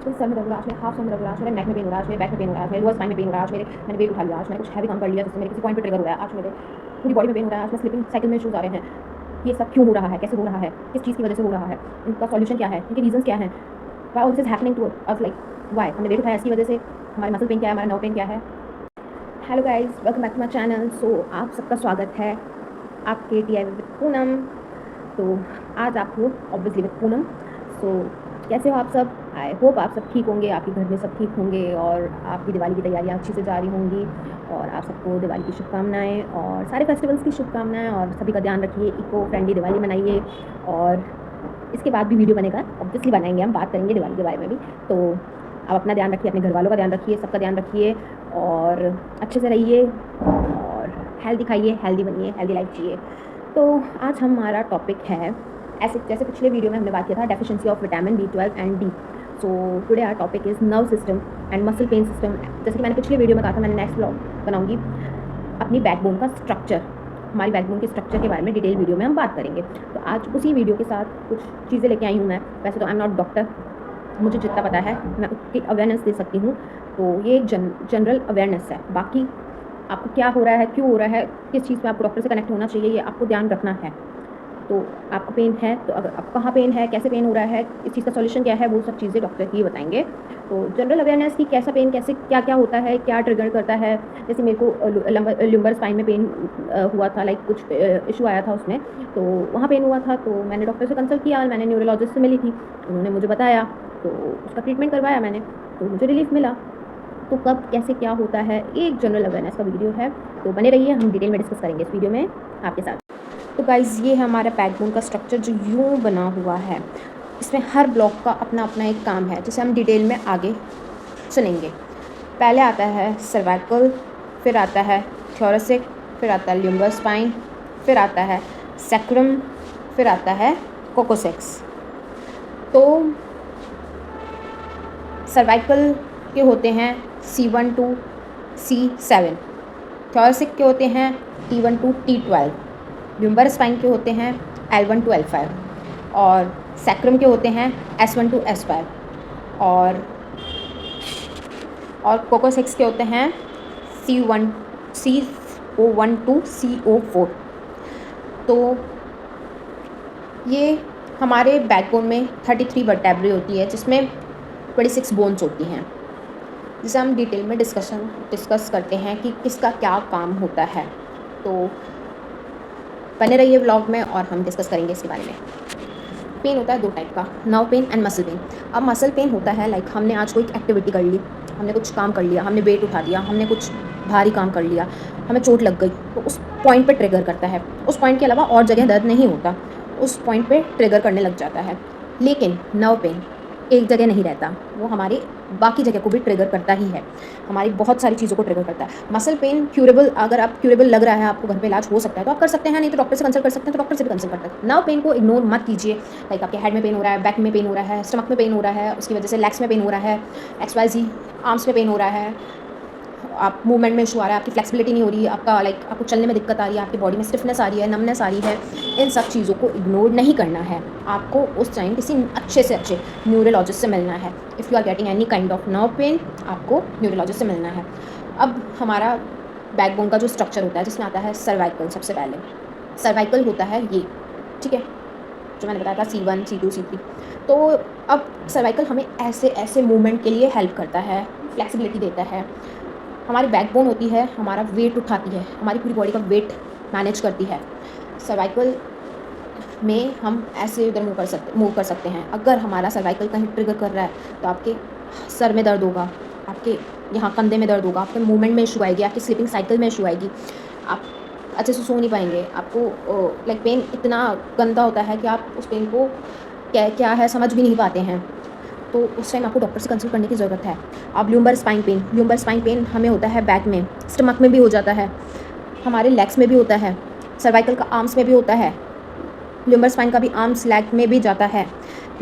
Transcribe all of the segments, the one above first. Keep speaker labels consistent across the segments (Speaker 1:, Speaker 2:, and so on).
Speaker 1: आज मेरे सर में दर्द हो रहा है, आज मेरे हाफ सर में दर्द हो रहा है, आज मेरे नेक में पेन हो रहा है, आज मेरे बैक में पेन हो रहा है, आज मेरे लोअर स्पाइन में पेन हो रहा है, आज मैंने वेट उठा लिया, आज मैंने कुछ हैवी काम कर लिया जिससे मेरे किसी पॉइंट पे ट्रिगर हुआ है, आज मेरे पूरी बॉडी में पेन हो रहा है, आज मैं स्लिपिंग साइकिल में इश्यूज आ रहे हैं। ये सब क्यों हो रहा है, कैसे हो रहा है, किस चीज़ की वजह से हो रहा है, इनका सॉल्यूशन क्या है, इनके रीजंस क्या हैं, why all this is happening to us, like why हमने वेट उठाया, इसकी वजह से हमारे मसल पेन क्या है, हमारा नर्व पेन क्या है। Hello guys, welcome back to my channel. So आप सबका स्वागत है आपके टी आई विद पूनम। तो आज आप हो ऑब्वियसली विद पूनम। सो कैसे हो आप सब? आई होप आप सब ठीक होंगे, आपके घर में सब ठीक होंगे और आपकी दिवाली की तैयारियां अच्छी से जारी होंगी। और आप सबको दिवाली की शुभकामनाएं और सारे फेस्टिवल्स की शुभकामनाएं, और सभी का ध्यान रखिए, इको फ्रेंडली दिवाली मनाइए। और इसके बाद भी वीडियो बनेगा, ऑब्वियसली बनाएंगे, हम बात करेंगे दिवाली के बारे में भी। तो आप अपना ध्यान रखिए, अपने घर वालों का ध्यान रखिए, सबका ध्यान रखिए और अच्छे से रहिए और हेल्दी खाइए, हेल्दी बनिए, हेल्दी लाइफ जिए। तो आज हमारा टॉपिक है, ऐसे जैसे पिछले वीडियो में हमने बात किया था, deficiency of vitamin B12 and D. So today our topic is nerve system and muscle pain system. जैसे कि मैंने पिछले वीडियो में कहा था, मैंने नेक्स्ट ब्लॉग बनाऊंगी अपनी बैकबोन का स्ट्रक्चर, हमारी बैकबोन के स्ट्रक्चर के बारे में डिटेल वीडियो में हम बात करेंगे। तो आज उसी वीडियो के साथ कुछ चीज़ें लेके आई हूँ मैं। वैसे तो आई एम नॉट डॉक्टर, मुझे जितना पता है मैं उसकी अवेयरनेस दे सकती हूँ। तो ये एक जनरल अवेयरनेस है। बाकी आपको क्या हो रहा है, क्यों हो रहा है, किस चीज़ में आपको डॉक्टर से कनेक्ट होना चाहिए, ये आपको ध्यान रखना है। तो आपको पेन है तो अगर आपको कहाँ पेन है, कैसे पेन हो रहा है, इस चीज़ का सॉल्यूशन क्या है, वो सब चीज़ें डॉक्टर ही बताएंगे। तो जनरल अवेयरनेस की कैसा पेन, कैसे क्या क्या होता है, क्या ट्रिगर करता है। जैसे मेरे को लंबर स्पाइन में पेन हुआ था, लाइक कुछ इशू आया था उसमें, तो वहाँ पेन हुआ था। तो मैंने डॉक्टर से कंसल्ट किया, मैंने न्यूरोलॉजिस्ट से मिली थी, उन्होंने मुझे बताया, तो उसका ट्रीटमेंट करवाया मैंने, तो मुझे रिलीफ मिला। तो कब कैसे क्या होता है, एक जनरल अवेयरनेस का वीडियो है, तो बने रहिए, हम डिटेल में डिस्कस करेंगे इस वीडियो में आपके साथ। तो गाइज़, ये है हमारा बैकबोन का स्ट्रक्चर जो यूँ बना हुआ है। इसमें हर ब्लॉक का अपना अपना एक काम है, जिसे हम डिटेल में आगे सुनेंगे। पहले आता है सर्वाइकल, फिर आता है थोरैसिक, फिर आता है ल्यूम्बर स्पाइन, फिर आता है सैक्रम, फिर आता है कोकोसेक्स। तो सर्वाइकल के होते हैं C1 to C7, थोरैसिक के होते हैं T1 to T12, lumber spine के होते हैं L1 to L5, और सैक्रम के होते हैं S1 to S5, और कोकोसेक्स के होते हैं CO1 to CO4। तो ये हमारे बैकबोन में 33 वर्टेब्रे होती है, जिसमें 26 बोन्स होती हैं, जिसे हम डिटेल में डिस्कस करते हैं कि किसका क्या काम होता है। तो बने रहिए व्लॉग में और हम डिस्कस करेंगे इसके बारे में। पेन होता है दो टाइप का, nerve pain and muscle pen. अब मसल पेन होता है लाइक हमने आज कोई एक्टिविटी कर ली, हमने कुछ काम कर लिया, हमने वेट उठा दिया, हमने कुछ भारी काम कर लिया, हमें चोट लग गई, तो उस पॉइंट पे ट्रिगर करता है। उस पॉइंट के अलावा और जगह दर्द नहीं होता, उस पॉइंट पे ट्रिगर करने लग जाता है। लेकिन नर्व पेन एक जगह नहीं रहता, वो हमारी बाकी जगह को भी ट्रिगर करता ही है, हमारी बहुत सारी चीज़ों को ट्रिगर करता है। मसल पेन क्यूरेबल, अगर आप क्यूरेबल लग रहा है, आपको घर पे इलाज हो सकता है तो आप कर सकते हैं, नहीं तो डॉक्टर से कंसल्ट कर सकते हैं, तो डॉक्टर से भी कंसल्ट करते हैं। नर्व पेन को इग्नोर मत कीजिए। लाइक आपके हेड में पेन हो रहा है, बैक में पेन हो रहा है, स्टमक में पेन हो रहा है, उसकी वजह से लेग्स में पेन हो रहा है, XYZ आर्म्स में पेन हो रहा है, आप मूवमेंट में इशू आ रहा है, आपकी फ्लेक्सिबिलिटी नहीं हो रही है, आपका लाइक आपको चलने में दिक्कत आ रही है, आपकी बॉडी में स्टिफनेस आ रही है, नमनेस आ रही है, इन सब चीज़ों को इग्नोर नहीं करना है। आपको उस टाइम किसी अच्छे से अच्छे न्यूरोलॉजिस्ट से मिलना है। If you are getting any kind of nerve pain, आपको न्यूरोलॉजिस्ट से मिलना है। अब हमारा बैकबोन का जो स्ट्रक्चर होता है, जिसमें आता है सर्वाइकल। सबसे पहले सर्वाइकल होता है ये, ठीक है, जो मैंने बताया था C1, C2, C3। तो अब सर्वाइकल हमें ऐसे ऐसे मूवमेंट के लिए हेल्प करता है, फ्लेक्सिबिलिटी देता है। हमारी बैकबोन होती है, हमारा वेट उठाती है, हमारी पूरी बॉडी का वेट मैनेज करती है। सर्वाइकल में हम ऐसे इधर मूव कर सकते हैं। अगर हमारा सर्वाइकल कहीं ट्रिगर कर रहा है तो आपके सर में दर्द होगा, आपके यहाँ कंधे में दर्द होगा, आपके मूवमेंट में इशू आएगी, आपकी स्लीपिंग साइकिल में इशू आएगी, आप अच्छे से सो नहीं पाएंगे, आपको लाइक पेन इतना गंदा होता है कि आप उस पेन को क्या क्या है समझ भी नहीं पाते हैं। तो उस टाइम आपको डॉक्टर से कंसल्ट करने की ज़रूरत है। अब ल्यूम्बर स्पाइन पेन हमें होता है बैक में, स्टमक में भी हो जाता है, हमारे लेग्स में भी होता है, सर्वाइकल का आर्म्स में भी होता है, ल्यूम्बर स्पाइन का भी आर्म्स लेग में भी जाता है,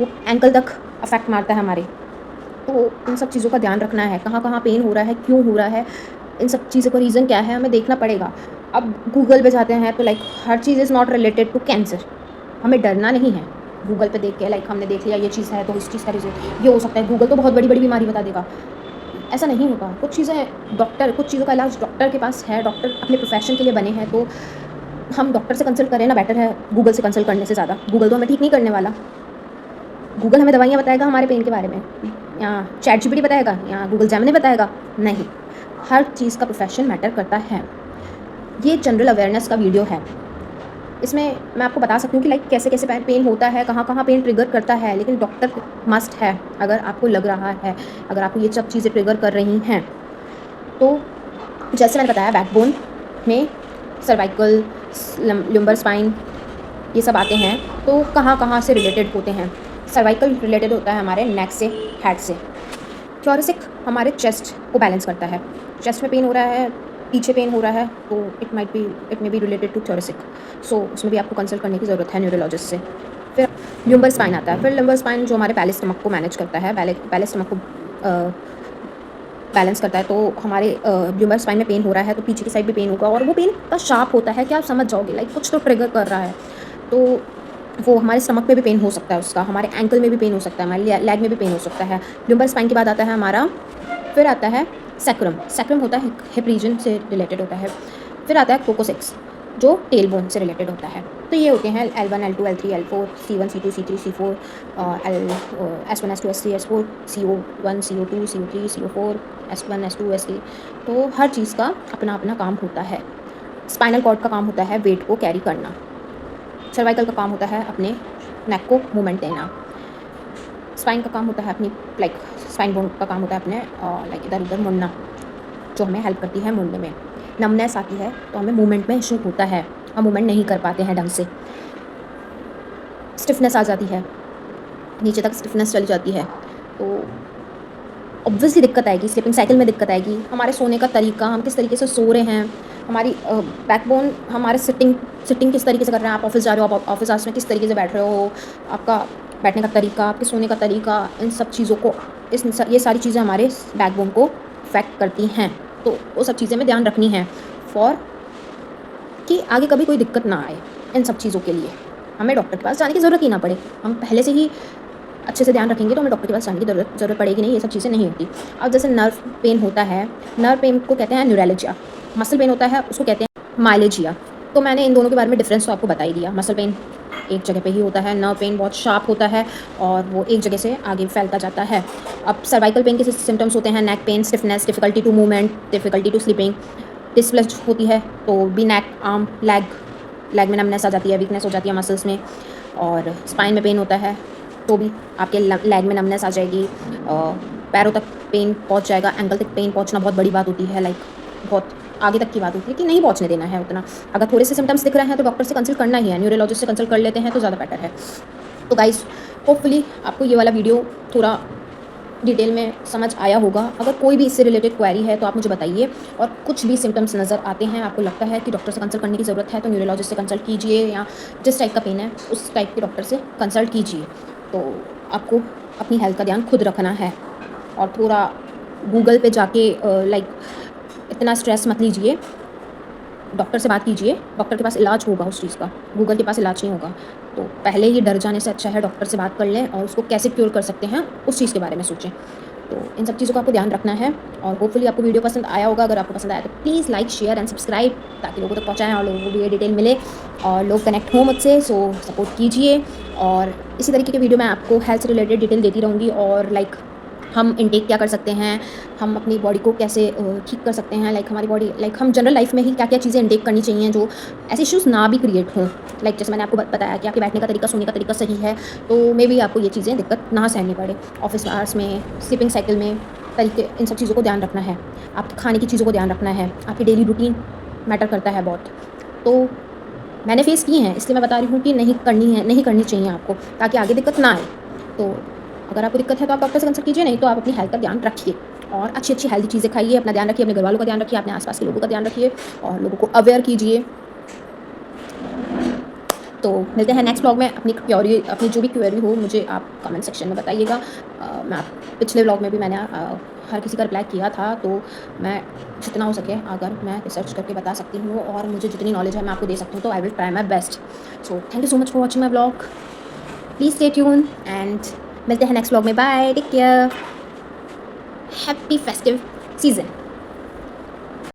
Speaker 1: वो एंकल तक अफेक्ट मारता है हमारे। तो इन सब चीज़ों का ध्यान रखना है, कहाँ कहाँ पेन हो रहा है, क्यों हो रहा है, इन सब चीज़ों का रीज़न क्या है, हमें देखना पड़ेगा। अब गूगल पे जाते हैं तो लाइक हर चीज़ is not related to cancer, हमें डरना नहीं है। गूगल पे देख के लाइक हमने देख लिया ये चीज़ है तो इस चीज़ का रिजल्ट ये हो सकता है, गूगल तो बहुत बड़ी बड़ी बीमारी बता देगा। ऐसा नहीं होगा। कुछ चीज़ें डॉक्टर, कुछ चीज़ों का इलाज डॉक्टर के पास है, डॉक्टर अपने प्रोफेशन के लिए बने हैं, तो हम डॉक्टर से कंसल्ट करें ना, बेटर है गूगल से कंसल्ट करने से ज़्यादा। गूगल तो हमें ठीक नहीं करने वाला। गूगल हमें दवाइयाँ बताएगा हमारे पेन के बारे में, या चैट जीपीटी बताएगा, या गूगल जेमिनी बताएगा? नहीं। हर चीज़ का प्रोफेशन मैटर करता है। ये जनरल अवेयरनेस का वीडियो है। इसमें मैं आपको बता सकती हूँ कि लाइक कैसे-कैसे पेन होता है, कहाँ-कहाँ पेन ट्रिगर करता है, लेकिन डॉक्टर मस्ट है। अगर आपको लग रहा है, अगर आपको ये सब चीज़ें ट्रिगर कर रही हैं, तो जैसे मैंने बताया बैकबोन में सर्वाइकल, लंबर स्पाइन ये सब आते हैं, तो कहाँ-कहाँ से रिलेटेड होते हैं। सर्वाइकल रिलेटेड होता है हमारे नेक से, हेड से। थोरेसिक हमारे चेस्ट को बैलेंस करता है। चेस्ट में पेन हो रहा है, पीछे पेन हो रहा है, तो it may be related to thoracic. So उसमें भी आपको कंसल्ट करने की ज़रूरत है न्यूरोलॉजिस्ट से। फिर लंबर स्पाइन आता है। फिर लंबर स्पाइन जो हमारे पैलेस स्टमक को मैनेज करता है, पैलेस स्टमक को बैलेंस करता है। तो हमारे लंबर स्पाइन में पेन हो रहा है तो पीछे की साइड भी पेन होगा, और वो पेन इतना शार्प होता है कि आप समझ जाओगे लाइक कुछ तो ट्रिगर कर रहा है। तो वो हमारे स्टमक में भी पेन हो सकता है उसका, हमारे एंकल में भी पेन हो सकता है, हमारे लेग में भी पेन हो सकता है। लंबर स्पाइन के बाद आता है हमारा, फिर आता है सैक्रम। सैक्रम होता है हिप रीजन से रिलेटेड होता है। फिर आता है कोकोसिक्स जो टेल बोन से रिलेटेड होता है। तो ये होते हैं L1, L2, L3, L4, C1, C2, C3, C4, S1, S2, S3, S4, CO1, CO2, CO3, CO4, S1, S2, S3। तो हर चीज़ का अपना अपना काम होता है। स्पाइनल कॉर्ड का काम होता है वेट को कैरी करना। सर्वाइकल का काम होता है अपने नेक को मूवमेंट देना। स्पाइन का काम होता है अपनी लाइक स्पाइन बोन का काम होता है अपने लाइक इधर उधर मुड़ना, जो हमें हेल्प करती है मुड़ने में। नमनेस आती है तो हमें मूवमेंट में इशू होता है, हम मूवमेंट नहीं कर पाते हैं ढंग से। स्टिफनेस आ जाती है, नीचे तक स्टिफनेस चली जाती है, तो ऑब्वियसली दिक्कत आएगी, स्लीपिंग साइकिल में दिक्कत आएगी। हमारे सोने का तरीका, हम किस तरीके से सो रहे हैं, हमारी बैकबोन, हमारे सिटिंग किस तरीके से कर रहे हैं। आप ऑफिस जा रहे हो, आप ऑफिस आवर्स में किस तरीके से बैठ रहे हो, आपका बैठने का तरीका, आपके सोने का तरीका, इन सब चीज़ों को ये सारी चीज़ें हमारे बैकबोन को अफेक्ट करती हैं। तो वो सब चीज़ें हमें ध्यान रखनी है फॉर कि आगे कभी कोई दिक्कत ना आए। इन सब चीज़ों के लिए हमें डॉक्टर के पास जाने की ज़रूरत ही ना पड़े। हम पहले से ही अच्छे से ध्यान रखेंगे तो हमें डॉक्टर के पास जाने की ज़रूरत पड़ेगी नहीं, ये सब चीज़ें नहीं होती। अब जैसे नर्व पेन होता है, नर्व पेन को कहते हैं न्यूरैल्जिया। मसल पेन होता है उसको कहते हैं माइलेजिया। तो मैंने इन दोनों के बारे में डिफरेंस तो आपको बता ही दिया। मसल पेन एक जगह पे ही होता है, नर्व पेन बहुत शार्प होता है और वो एक जगह से आगे फैलता जाता है। अब सर्वाइकल पेन के सिम्टम्स होते हैं neck pain, stiffness, difficulty to movement, difficulty to sleeping, displaced होती है तो भी नेक, आर्म, लेग में नमनेस आ जाती है, वीकनेस हो जाती है मसल्स में। और स्पाइन में पेन होता है तो भी आपके लेग में नमनेस आ जाएगी, पैरों तक पेन पहुंच जाएगा। एंकल तक पेन पहुंचना बहुत बड़ी बात होती है, लाइक बहुत आगे तक की बात होती है कि नहीं पहुंचने देना है उतना। अगर थोड़े से सिम्टम्स दिख रहे हैं तो डॉक्टर से कंसल्ट करना ही है, न्यूरोलॉजिस्ट से कंसल्ट कर लेते हैं तो ज़्यादा बेटर है। तो गाइस, होपफुली आपको ये वाला वीडियो थोड़ा डिटेल में समझ आया होगा। अगर कोई भी इससे रिलेटेड क्वेरी है तो आप मुझे बताइए, और कुछ भी सिम्टम्स नज़र आते हैं, आपको लगता है कि डॉक्टर से कंसल्ट करने की ज़रूरत है तो न्यूरोलॉजिस्ट से कंसल्ट कीजिए, या जिस टाइप का पेन है उस टाइप के डॉक्टर से कंसल्ट कीजिए। तो आपको अपनी हेल्थ का ध्यान खुद रखना है, और थोड़ा गूगल पे जाके लाइक इतना स्ट्रेस मत लीजिए, डॉक्टर से बात कीजिए, डॉक्टर के पास इलाज होगा उस चीज़ का, गूगल के पास इलाज नहीं होगा। तो पहले ही डर जाने से अच्छा है डॉक्टर से बात कर लें और उसको कैसे क्योर कर सकते हैं उस चीज़ के बारे में सोचें। तो इन सब चीज़ों का आपको ध्यान रखना है, और होपफुली आपको वीडियो पसंद आया होगा। अगर आपको पसंद आया तो please like, share and subscribe, ताकि लोगों तक पहुँचाएँ और लोगों को भी ये डिटेल मिले और लोग कनेक्ट हों मुझसे। सो सपोर्ट कीजिए, और इसी तरीके के वीडियो मैं आपको हेल्थ से रिलेटेड डिटेल देती रहूँगी, और लाइक हम इनटेक क्या कर सकते हैं, हम अपनी बॉडी को कैसे ठीक कर सकते हैं, लाइक हमारी बॉडी, लाइक हम जनरल लाइफ में ही क्या क्या चीज़ें इनटेक करनी चाहिए जो ऐसे इश्यूज़ ना भी क्रिएट हों। लाइक जैसे मैंने आपको बताया कि आपके बैठने का तरीका, सोने का तरीका सही है तो मे बी आपको ये चीज़ें दिक्कत ना सहनी पड़े। ऑफिस आवर्स में, स्लीपिंग साइकिल में तरीके, इन सब चीज़ों को ध्यान रखना है, आपके खाने की चीज़ों को ध्यान रखना है, आपकी डेली रूटीन मैटर करता है बहुत। तो मैंने फेस की हैं इसलिए मैं बता रही हूँ कि नहीं करनी चाहिए आपको, ताकि आगे दिक्कत ना आए। तो अगर आपको दिक्कत है तो आप डॉक्टर से कंसल्ट कीजिए, नहीं तो आप अपनी हेल्थ का ध्यान रखिए और अच्छी अच्छी हेल्दी चीज़ें खाइए, अपना ध्यान रखिए, अपने घर वालों का ध्यान रखिए, अपने आसपास के लोगों का ध्यान रखिए, और लोगों को अवेयर कीजिए। तो मिलते हैं नेक्स्ट व्लॉग में। अपनी जो भी क्वेरी हो मुझे आप कमेंट सेक्शन में बताइएगा। पिछले व्लॉग में भी मैंने हर किसी का रिप्लाई किया था, तो मैं जितना हो सके अगर मैं रिसर्च करके बता सकती हूँ और मुझे जितनी नॉलेज है मैं आपको दे सकती हूँ, तो I will try my best. So thank you so much for watching my vlog. Please stay tune and मिलते हैं नेक्स्ट व्लॉग में। Bye, take care, happy festive season.